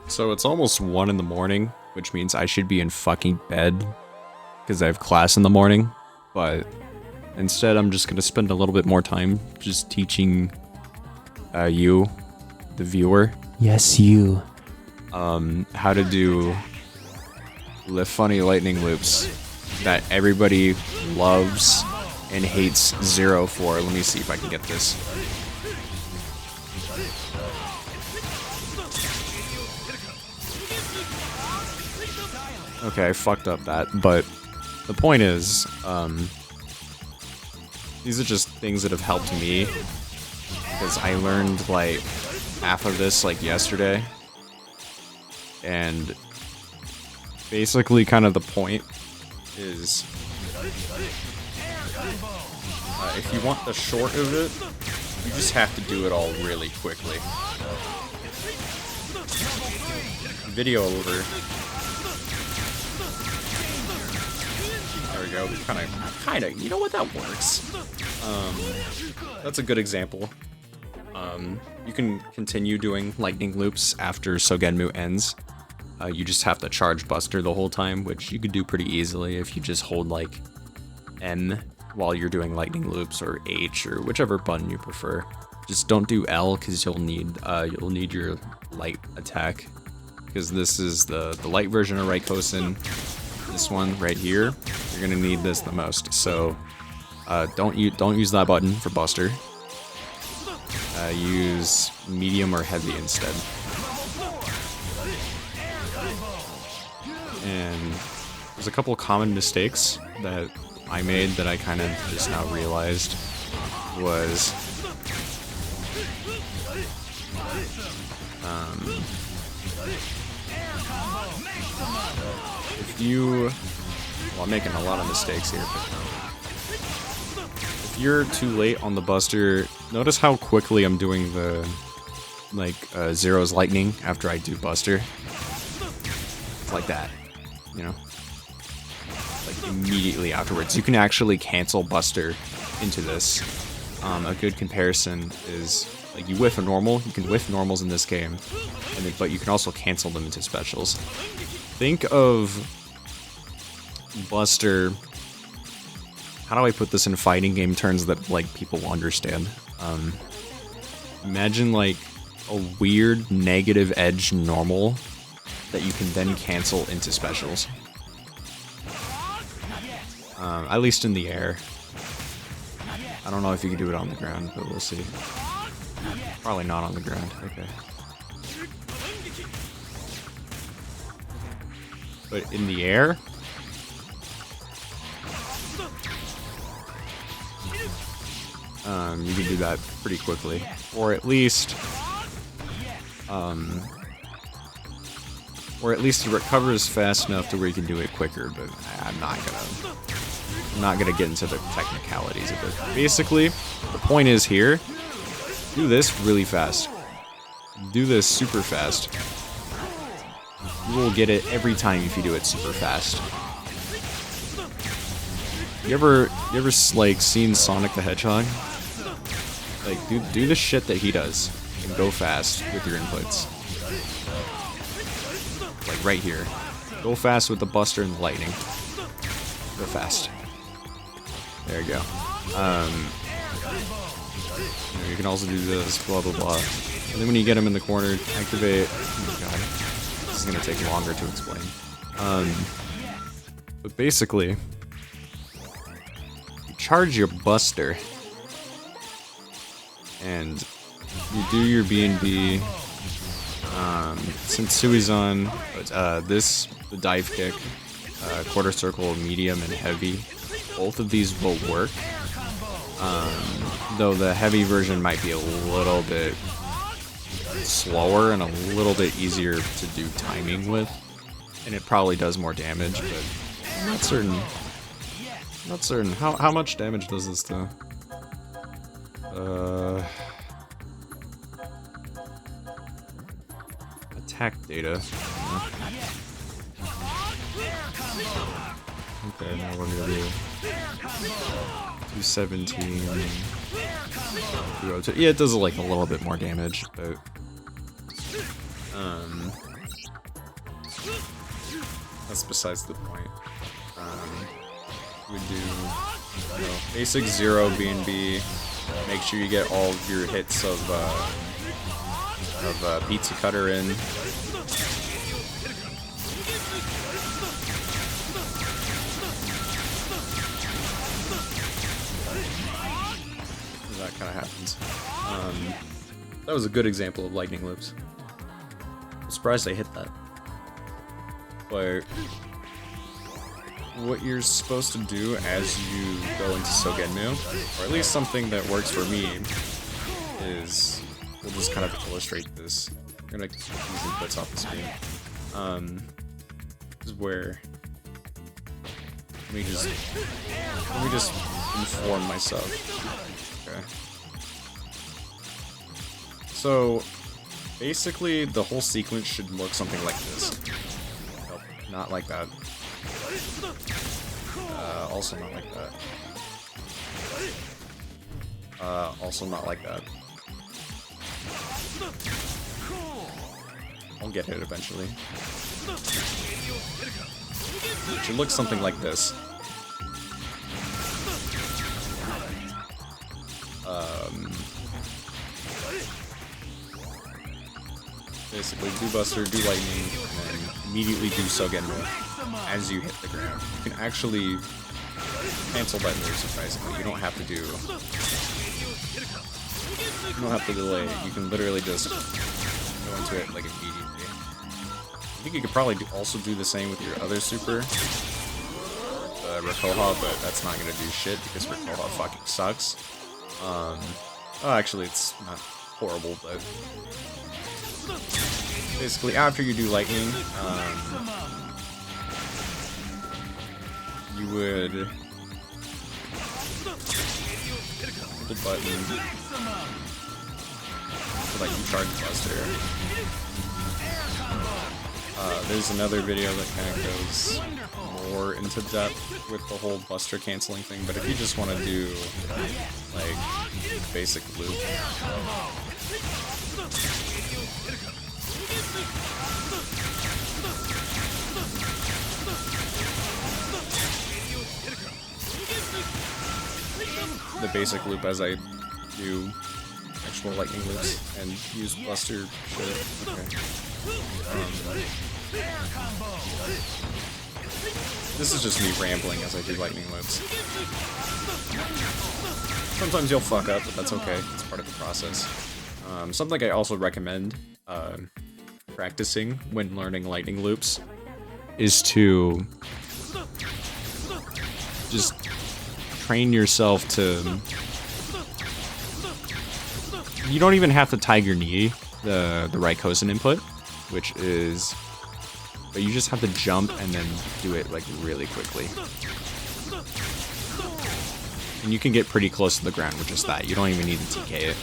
So it's almost 1 in the morning, which means I should be in fucking bed because I have class in the morning. But instead, I'm just gonna spend a little bit more time just teaching you, the viewer. Yes, you. How to do the funny lightning loops that everybody loves and hates Zero for. Let me see if I can get this. Okay, I fucked up that, but the point is, these are just things that have helped me, because I learned, like, half of this, like, yesterday, and basically kind of the point is, if you want the short of it, you just have to do it all really quickly. Video over. There we go. Kinda. You know what? That works. That's a good example. You can continue doing lightning loops after Sogenmu ends. You just have to charge Buster the whole time, which you could do pretty easily if you just hold like N while you're doing lightning loops, or H, or whichever button you prefer. Just don't do L because you'll need your light attack, because this is the light version of Raikosen. This one right here, you're gonna need this the most. So don't use that button for Buster. Use medium or heavy instead. And there's a couple common mistakes that I made that I kind of just now realized was if you, well, I'm making a lot of mistakes here, but if you're too late on the Buster, notice how quickly I'm doing the, like, Zero's lightning after I do Buster. It's like that, you know? Like, immediately afterwards. You can actually cancel Buster into this. A good comparison is, like, you whiff a normal, you can whiff normals in this game, and then, but you can also cancel them into specials. Think of Buster, how do I put this in fighting game terms that, like, people will understand? Imagine, like, a weird negative edge normal that you can then cancel into specials. At least in the air. I don't know if you can do it on the ground, but we'll see. Probably not on the ground, okay. But in the air? You can do that pretty quickly. Or at least it recovers fast enough to where you can do it quicker, but I'm not gonna get into the technicalities of it. Basically, the point is here, do this really fast. Do this super fast. You will get it every time if you do it super fast. You ever like seen Sonic the Hedgehog? Like, do the shit that he does and go fast with your inputs. Like right here. Go fast with the Buster and the lightning. Go fast. There you go. You can also do this, blah blah blah. And then when you get him in the corner, activate. Oh my god. This is gonna take longer to explain. But basically, you charge your Buster, and you do your B&B. Since Sui's on, the dive kick, quarter circle, medium, and heavy, both of these will work. Though the heavy version might be a little bit slower and a little bit easier to do timing with, and it probably does more damage, but I'm not certain. I'm not certain. How much damage does this do? Attack data. Okay, now we're gonna do 217. 202. Yeah, it does like a little bit more damage, but that's besides the point. We do basic 0 B&B. Make sure you get all of your hits of pizza cutter in. That kind of happens. That was a good example of lightning loops. I'm surprised I hit that. But what you're supposed to do as you go into Sogenmu, or at least something that works for me, is we'll just kind of illustrate this. I'm gonna keep these inputs off the screen. This is where let me just inform myself. Okay. So basically, the whole sequence should look something like this. Nope, not like that. Also not like that. Also not like that. I'll get it eventually. It should look something like this. Basically, do Buster, do Lightning, and then immediately do Sogenmu as you hit the ground. You can actually cancel that very surprisingly. You don't have to do... You don't have to delay. You can literally just go into it like immediately. I think you could probably also do the same with your other super, Rikoha, but that's not gonna do shit because Rikoha fucking sucks. Oh, actually, it's not horrible, but basically after you do Lightning, you would hold the button to like charge Buster. There's another video that kind of goes more into depth with the whole Buster canceling thing, but if you just want to do like basic loop, the basic loop as I do actual lightning loops and use Buster shit. Okay. This is just me rambling as I do lightning loops. Sometimes you'll fuck up, but that's okay. It's part of the process. Something I also recommend practicing when learning lightning loops is to just train yourself to... You don't even have to tiger knee the Rikosen input, which is... But you just have to jump and then do it like really quickly. And you can get pretty close to the ground with just that. You don't even need to TK it.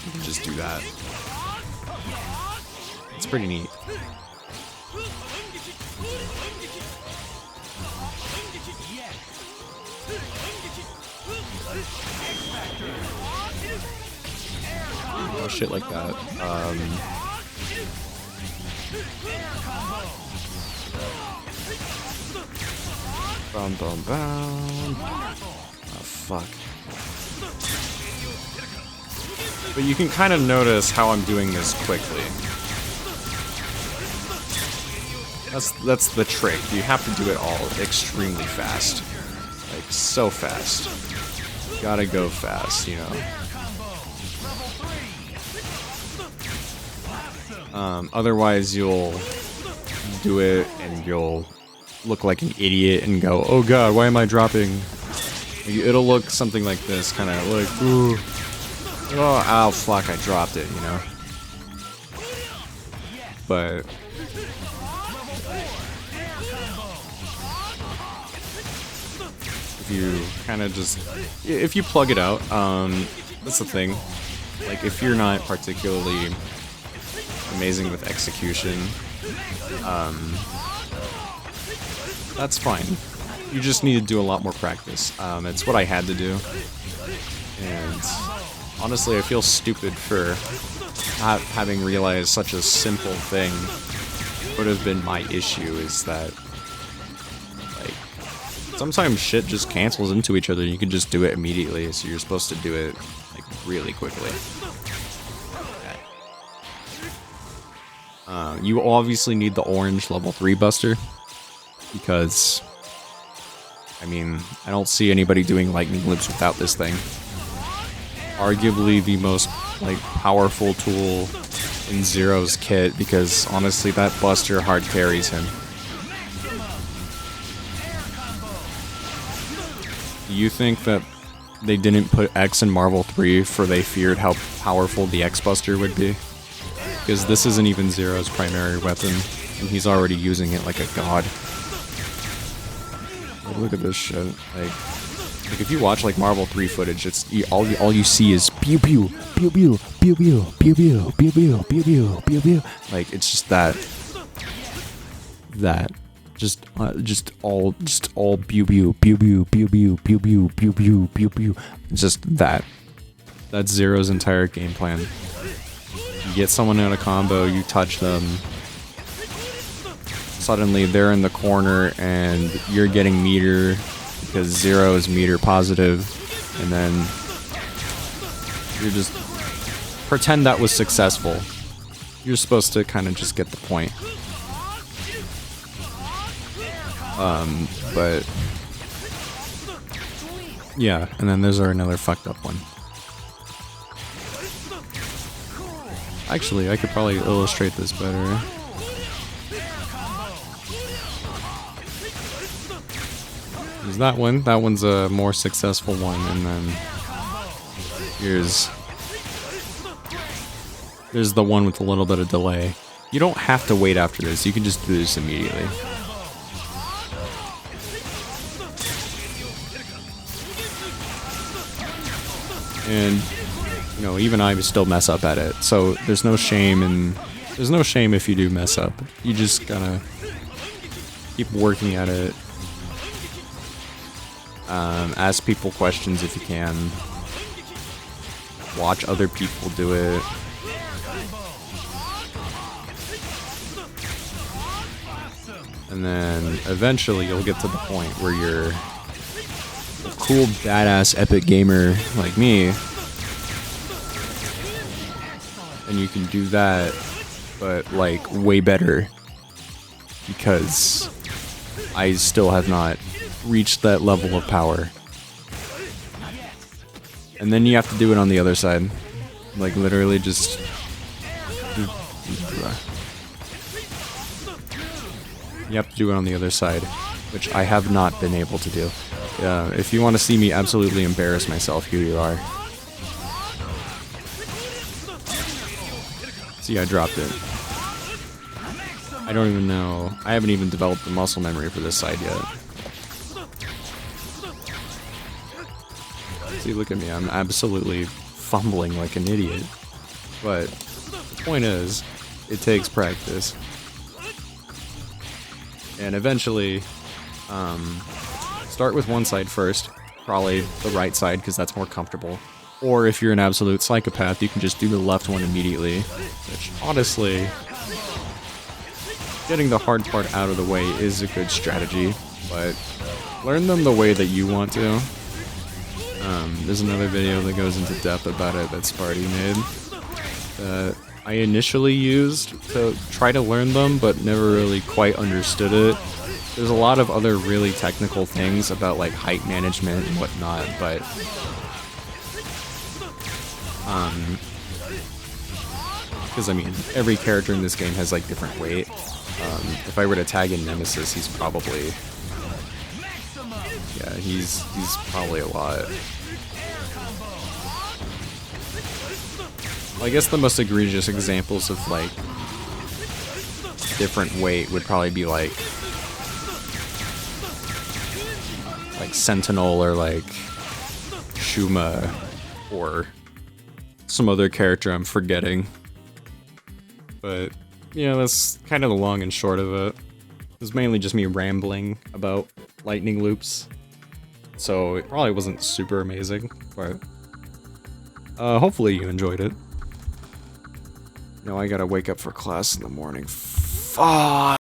You can just do that. It's pretty neat. Oh, shit like that. Bum bum bum. Oh fuck. But you can kind of notice how I'm doing this quickly. That's the trick. You have to do it all extremely fast. Like so fast. You gotta go fast, you know. Otherwise you'll do it and you'll look like an idiot and go, oh god, why am I dropping? It'll look something like this, kind of like, ooh, oh fuck, I dropped it, you know? But if you kind of just, if you plug it out, that's the thing. Like, if you're not particularly amazing with execution, that's fine. You just need to do a lot more practice. It's what I had to do. And honestly, I feel stupid for not having realized such a simple thing would have been my issue is that, like, sometimes shit just cancels into each other and you can just do it immediately, so you're supposed to do it, like, really quickly. You obviously need the orange level 3 buster, because, I mean, I don't see anybody doing lightning loops without this thing. Arguably the most, like, powerful tool in Zero's kit, because honestly that buster hard carries him. Do you think that they didn't put X in Marvel 3 for they feared how powerful the X buster would be? Because this isn't even Zero's primary weapon, and he's already using it like a god. Like, look at this shit. Like if you watch like Marvel 3 footage, it's all you see is pew pew pew pew pew pew pew pew pew pew pew pew pew pew. Like it's just just all pew pew pew pew pew pew pew pew pew pew pew pew. Just that. That's Zero's entire game plan. You get someone in a combo, you touch them, suddenly they're in the corner and you're getting meter because Zero is meter positive, and then you're just pretend that was successful. You're supposed to kind of just get the point. But yeah, and then there's another fucked up one. Actually, I could probably illustrate this better. There's that one. That one's a more successful one, and then there's the one with a little bit of delay. You don't have to wait after this. You can just do this immediately. And you know, even I still mess up at it. So there's no shame if you do mess up. You just gotta keep working at it. Ask people questions if you can. Watch other people do it. And then eventually you'll get to the point where you're a cool, badass, epic gamer like me. And you can do that, but like way better. Because I still have not reached that level of power. And then you have to do it on the other side. Like literally just... You have to do it on the other side, which I have not been able to do. If you want to see me absolutely embarrass myself, here you are. See, I dropped it. I don't even know. I haven't even developed the muscle memory for this side yet. See, look at me. I'm absolutely fumbling like an idiot. But the point is, it takes practice. And eventually, start with one side first. Probably the right side, because that's more comfortable. Or if you're an absolute psychopath, you can just do the left one immediately. Which, honestly, getting the hard part out of the way is a good strategy. But learn them the way that you want to. There's another video that goes into depth about it that Sparty made. That I initially used to try to learn them, but never really quite understood it. There's a lot of other really technical things about like height management and whatnot, but because I mean, every character in this game has like different weight. If I were to tag in Nemesis, he's probably, yeah, he's probably a lot. Well, I guess the most egregious examples of like different weight would probably be like Sentinel or like Shuma or some other character I'm forgetting. But yeah, that's kind of the long and short of it. It was mainly just me rambling about lightning loops. So it probably wasn't super amazing, but hopefully you enjoyed it. Now I gotta wake up for class in the morning. Fuck.